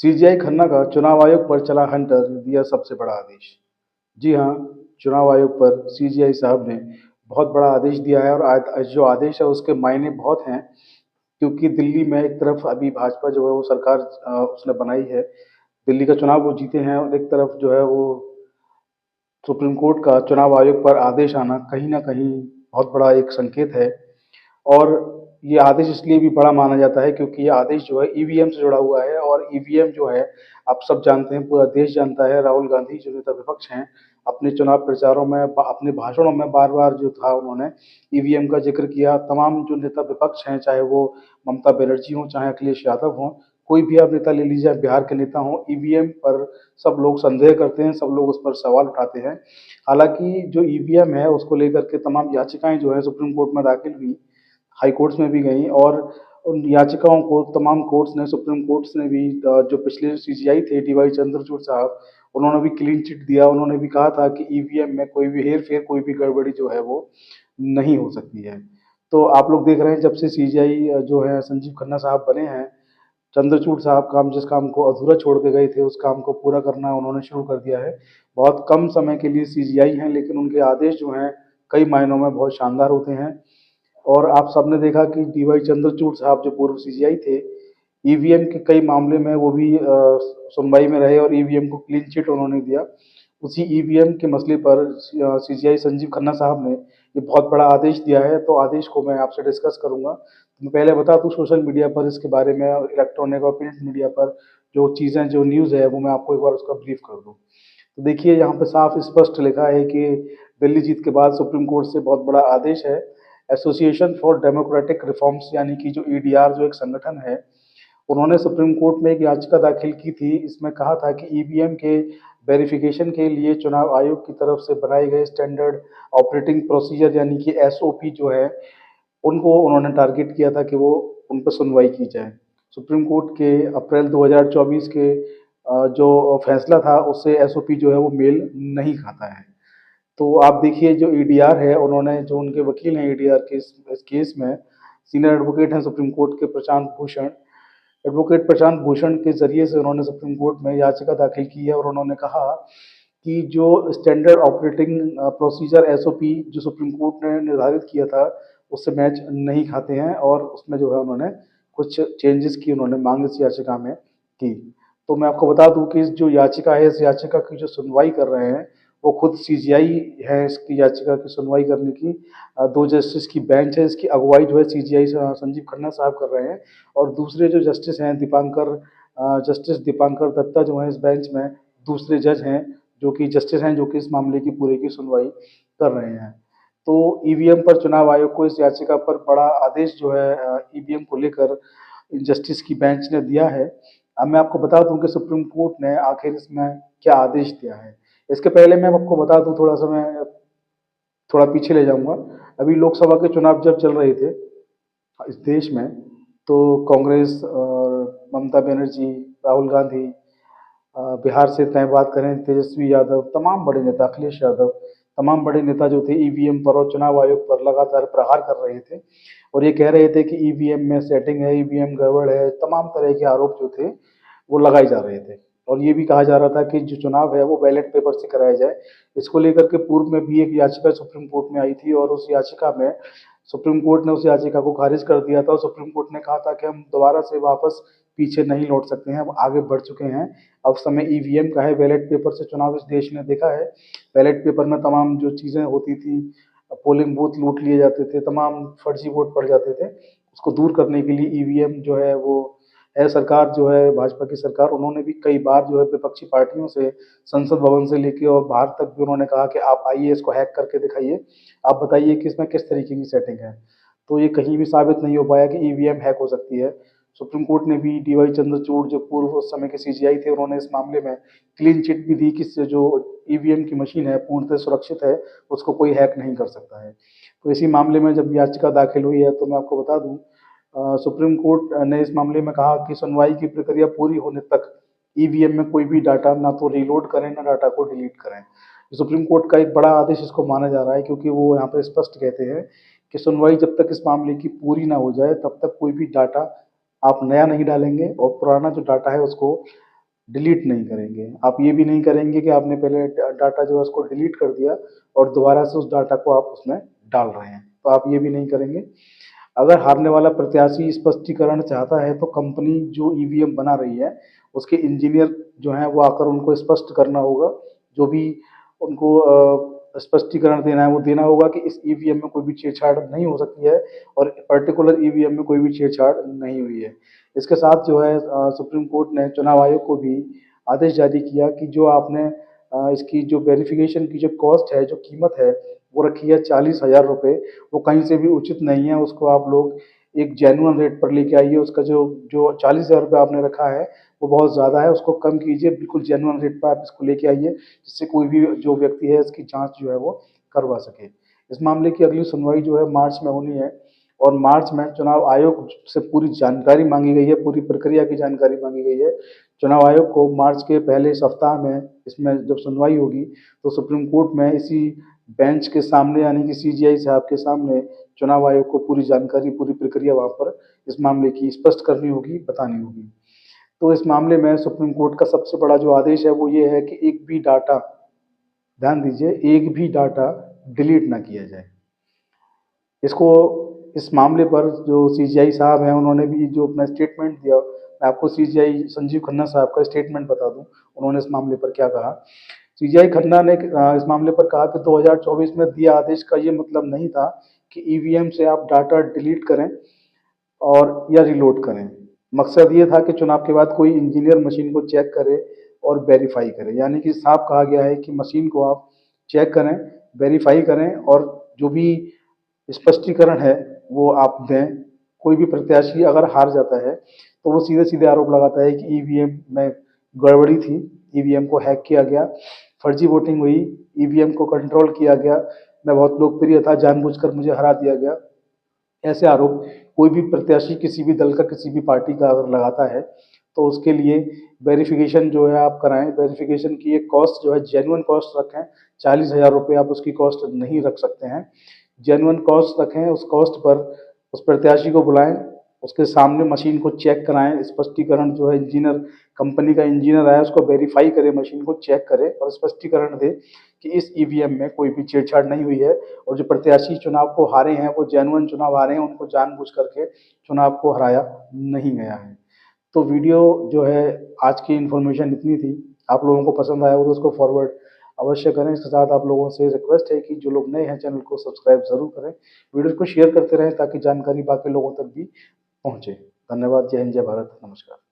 CGI Khanna का चुनाव आयोग पर चला हंटर, दिया सबसे बड़ा आदेश। जी हाँ, चुनाव आयोग पर सीजीआई साहब ने बहुत बड़ा आदेश दिया है और जो आदेश है उसके मायने बहुत हैं, क्योंकि दिल्ली में एक तरफ अभी भाजपा जो है वो सरकार उसने बनाई है। दिल्ली का चुनाव वो जीते हैं और एक तरफ जो है वो सुप्रीम कोर्ट का चुनाव आयोग पर आदेश आना कहीं न कहीं बहुत बड़ा एक संकेत है। और ये आदेश इसलिए भी बड़ा माना जाता है क्योंकि ये आदेश जो है ईवीएम से जुड़ा हुआ है और ईवीएम जो है आप सब जानते हैं, पूरा देश जानता है, राहुल गांधी जो नेता विपक्ष हैं, अपने चुनाव प्रचारों में अपने भाषणों में बार-बार जो था उन्होंने ईवीएम का ज़िक्र किया। तमाम जो नेता विपक्ष हैं, चाहे वो ममता बनर्जी हों, चाहे अखिलेश यादव हों, कोई भी आप नेता ले लीजिए, आप बिहार के नेता हों, ईवीएम पर सब लोग संदेह करते हैं, सब लोग उस पर सवाल उठाते हैं। हालाँकि जो ईवीएम है उसको लेकर के तमाम याचिकाएँ जो हैं सुप्रीम कोर्ट में दाखिल हुई, हाई कोर्ट्स में भी गई और उन याचिकाओं को तमाम कोर्ट्स ने, सुप्रीम कोर्ट्स ने भी जो पिछले सीजीआई थे डीवाई चंद्रचूड़ साहब, उन्होंने भी क्लीन चिट दिया। उन्होंने भी कहा था कि ईवीएम में कोई भी हेर-फेर, कोई भी गड़बड़ी जो है वो नहीं हो सकती है। तो आप लोग देख रहे हैं जब से सीजीआई जो है संजीव खन्ना साहब बने हैं, चंद्रचूड़ साहब जिस काम को अधूरा छोड़ के गए थे, उस काम को पूरा करना उन्होंने शुरू कर दिया है। बहुत कम समय के लिए सीजीआई हैं, लेकिन उनके आदेश जो हैं, कई मायनों में बहुत शानदार होते हैं। और आप सबने देखा कि डीवाई चंद्रचूड़ साहब जो पूर्व सीजीआई थे, ईवीएम के कई मामले में वो भी सुनवाई में रहे और ईवीएम को क्लीन चिट उन्होंने दिया। उसी ईवीएम के मसले पर सीजीआई संजीव खन्ना साहब ने ये बहुत बड़ा आदेश दिया है, तो आदेश को मैं आपसे डिस्कस करूँगा। मैं पहले बता दूँ सोशल मीडिया पर इसके बारे में और इलेक्ट्रॉनिक और प्रिंट मीडिया पर जो चीज़ें, जो न्यूज़ है, वो मैं आपको एक बार उसका ब्रीफ कर दूँ। तो देखिए यहाँ पे साफ स्पष्ट लिखा है कि दिल्ली जीत के बाद सुप्रीम कोर्ट से बहुत बड़ा आदेश है। एसोसिएशन फॉर डेमोक्रेटिक रिफॉर्म्स यानी कि जो ईडीआर जो एक संगठन है, उन्होंने सुप्रीम कोर्ट में एक याचिका दाखिल की थी। इसमें कहा था कि ईवीएम के वेरिफिकेशन के लिए चुनाव आयोग की तरफ से बनाए गए स्टैंडर्ड ऑपरेटिंग प्रोसीजर यानी कि एसओपी जो है, उनको उन्होंने टारगेट किया था कि वो उन पर सुनवाई की जाए। सुप्रीम कोर्ट के अप्रैल 2024 के जो फैसला था उससे एसओपी जो है वो मेल नहीं खाता है। तो आप देखिए जो ईडीआर है, उन्होंने जो उनके वकील हैं ईडीआर के इस केस में, सीनियर एडवोकेट हैं सुप्रीम कोर्ट के प्रशांत भूषण, एडवोकेट प्रशांत भूषण के ज़रिए से उन्होंने सुप्रीम कोर्ट में याचिका दाखिल की है और उन्होंने कहा कि जो स्टैंडर्ड ऑपरेटिंग प्रोसीजर एसओपी जो सुप्रीम कोर्ट ने निर्धारित किया था, उससे मैच नहीं खाते हैं और उसमें जो है उन्होंने कुछ चेंजेस की उन्होंने मांग इस याचिका में की। तो मैं आपको बता दूँ कि इस जो याचिका है, इस याचिका की जो सुनवाई कर रहे हैं, वो खुद सीजीआई है इसकी याचिका की सुनवाई करने की। 2 जस्टिस की बेंच है, इसकी अगुवाई जो है सीजीआई संजीव खन्ना साहब कर रहे हैं और दूसरे जो जस्टिस हैं जस्टिस दीपांकर दत्ता जो हैं इस बेंच में दूसरे जज हैं, जो कि जस्टिस हैं, जो कि इस मामले की पूरे की सुनवाई कर रहे हैं। तो ईवीएम पर चुनाव आयोग को इस याचिका पर बड़ा आदेश जो है ईवीएम को लेकर जस्टिस की बेंच ने दिया है। अब मैं आपको बता दूं कि सुप्रीम कोर्ट ने आखिर इसमें क्या आदेश दिया है। इसके पहले मैं आपको बता दूं, थोड़ा-सा मैं थोड़ा पीछे ले जाऊँगा। अभी लोकसभा के चुनाव जब चल रहे थे इस देश में, तो कांग्रेस और ममता बनर्जी, राहुल गांधी, बिहार से चाहे बात करें तेजस्वी यादव, तमाम बड़े नेता, अखिलेश यादव, तमाम बड़े नेता जो थे ईवीएम पर और चुनाव आयोग पर लगातार प्रहार कर रहे थे और ये कह रहे थे कि ईवीएम में सेटिंग है, ईवीएम गड़बड़ है, तमाम तरह के आरोप जो थे वो लगाए जा रहे थे और ये भी कहा जा रहा था कि जो चुनाव है वो बैलेट पेपर से कराया जाए। इसको लेकर के पूर्व में भी एक याचिका सुप्रीम कोर्ट में आई थी और उस याचिका में सुप्रीम कोर्ट ने उस याचिका को खारिज कर दिया था और सुप्रीम कोर्ट ने कहा था कि हम दोबारा से वापस पीछे नहीं लौट सकते हैं, हम आगे बढ़ चुके हैं। अब समय ईवीएम का है, बैलेट पेपर से चुनाव इस देश ने देखा है। बैलेट पेपर में तमाम जो चीज़ें होती थी, पोलिंग बूथ लूट लिए जाते थे, तमाम फर्जी वोट पड़ जाते थे। उसको दूर करने के लिए ईवीएम जो है वो है, सरकार जो है भाजपा की सरकार, उन्होंने भी कई बार जो है विपक्षी पार्टियों से, संसद भवन से लेके और बाहर तक भी उन्होंने कहा कि आप आइए, इसको हैक करके दिखाइए, आप बताइए कि इसमें किस तरीके की सेटिंग है। तो ये कहीं भी साबित नहीं हो पाया कि ईवीएम हैक हो सकती है। सुप्रीम कोर्ट ने भी डीवाई चंद्रचूड़ जो पूर्व उस समय के सीजीआई थे, उन्होंने इस मामले में क्लीन चिट भी दी कि जो ईवीएम की मशीन है पूर्णतः सुरक्षित है, उसको कोई हैक नहीं कर सकता है। तो इसी मामले में जब याचिका दाखिल हुई है, तो मैं आपको बता दूं, सुप्रीम कोर्ट ने इस मामले में कहा कि सुनवाई की प्रक्रिया पूरी होने तक ईवीएम में कोई भी डाटा ना तो रीलोड करें, ना डाटा को डिलीट करें। सुप्रीम कोर्ट का एक बड़ा आदेश इसको माना जा रहा है, क्योंकि वो यहाँ पे स्पष्ट कहते हैं कि सुनवाई जब तक इस मामले की पूरी ना हो जाए, तब तक कोई भी डाटा आप नया नहीं डालेंगे और पुराना जो डाटा है उसको डिलीट नहीं करेंगे। आप ये भी नहीं करेंगे कि आपने पहले डाटा जो है उसको डिलीट कर दिया और दोबारा से उस डाटा को आप उसमें डाल रहे हैं, तो आप ये भी नहीं करेंगे। अगर हारने वाला प्रत्याशी स्पष्टीकरण चाहता है तो कंपनी जो ईवीएम बना रही है उसके इंजीनियर जो हैं वो आकर उनको स्पष्ट करना होगा, जो भी उनको स्पष्टीकरण देना है वो देना होगा कि इस ईवीएम में कोई भी छेड़छाड़ नहीं हो सकती है और पर्टिकुलर ईवीएम में कोई भी छेड़छाड़ नहीं हुई है। इसके साथ जो है सुप्रीम कोर्ट ने चुनाव आयोग को भी आदेश जारी किया कि जो आपने इसकी जो वेरिफिकेशन की जो कॉस्ट है, जो कीमत है, वो रखी है 40,000 रुपये, वो कहीं से भी उचित नहीं है। उसको आप लोग एक जेन्युइन रेट पर लेके आइए। उसका जो जो 40,000 रुपये आपने रखा है वो बहुत ज़्यादा है, उसको कम कीजिए। बिल्कुल जेन्युइन रेट पर आप इसको लेके आइए, जिससे कोई भी जो व्यक्ति है इसकी जांच जो है वो करवा सके। इस मामले की अगली सुनवाई जो है मार्च में होनी है और मार्च में चुनाव आयोग से पूरी जानकारी मांगी गई है, पूरी प्रक्रिया की जानकारी मांगी गई है। चुनाव आयोग को मार्च के पहले सप्ताह में इसमें जब सुनवाई होगी तो सुप्रीम कोर्ट में इसी बेंच के सामने यानी कि सीजीआई साहब के सामने चुनाव आयोग को पूरी जानकारी, पूरी प्रक्रिया वहाँ पर इस मामले की स्पष्ट करनी होगी, बतानी होगी। तो इस मामले में सुप्रीम कोर्ट का सबसे बड़ा जो आदेश है वो ये है कि एक भी डाटा, ध्यान दीजिए, एक भी डाटा डिलीट ना किया जाए। इसको इस मामले पर जो सीजीआई साहब हैं उन्होंने भी जो अपना स्टेटमेंट दिया, मैं आपको सीजीआई संजीव खन्ना साहब का स्टेटमेंट बता दूं उन्होंने इस मामले पर क्या कहा। सीजीआई खन्ना ने इस मामले पर कहा कि 2024 में दिया आदेश का ये मतलब नहीं था कि ईवीएम से आप डाटा डिलीट करें और या रिलोड करें। मकसद ये था कि चुनाव के बाद कोई इंजीनियर मशीन को चेक करे और वेरीफाई करे, यानी कि साफ कहा गया है कि मशीन को आप चेक करें, वेरीफाई करें और जो भी स्पष्टीकरण है वो आप दें। कोई भी प्रत्याशी अगर हार जाता है तो वो सीधे सीधे आरोप लगाता है कि ईवीएम में गड़बड़ी थी, ईवीएम को हैक किया गया, फर्जी वोटिंग हुई, ईवीएम को कंट्रोल किया गया, मैं बहुत लोकप्रिय था, जानबूझकर मुझे हरा दिया गया। ऐसे आरोप कोई भी प्रत्याशी किसी भी दल का, किसी भी पार्टी का अगर लगाता है तो उसके लिए वेरिफिकेशन जो है आप कराएं। वेरिफिकेशन की एक कॉस्ट जो है जेन्युइन कॉस्ट रखें। 40,000 रुपये आप उसकी कॉस्ट नहीं रख सकते हैं, जेन्युइन कॉस्ट रखें। उस कॉस्ट पर उस प्रत्याशी को बुलाएं, उसके सामने मशीन को चेक कराएं, स्पष्टीकरण जो है इंजीनियर, कंपनी का इंजीनियर आया उसको वेरीफाई करे, मशीन को चेक करे और स्पष्टीकरण दे कि इस ईवीएम में कोई भी छेड़छाड़ नहीं हुई है और जो प्रत्याशी चुनाव को हारे हैं वो जेन्युइन चुनाव हारे हैं, उनको जानबूझ करके चुनाव को हराया नहीं गया है। तो वीडियो जो है, आज की इन्फॉर्मेशन इतनी थी। आप लोगों को पसंद आया हो तो उसको फॉरवर्ड अवश्य करें। इसके साथ आप लोगों से रिक्वेस्ट है कि जो लोग नए हैं चैनल को सब्सक्राइब ज़रूर करें, वीडियो को शेयर करते रहें ताकि जानकारी बाकी लोगों तक भी पहुँचे। धन्यवाद। जय हिंद, जय भारत, नमस्कार।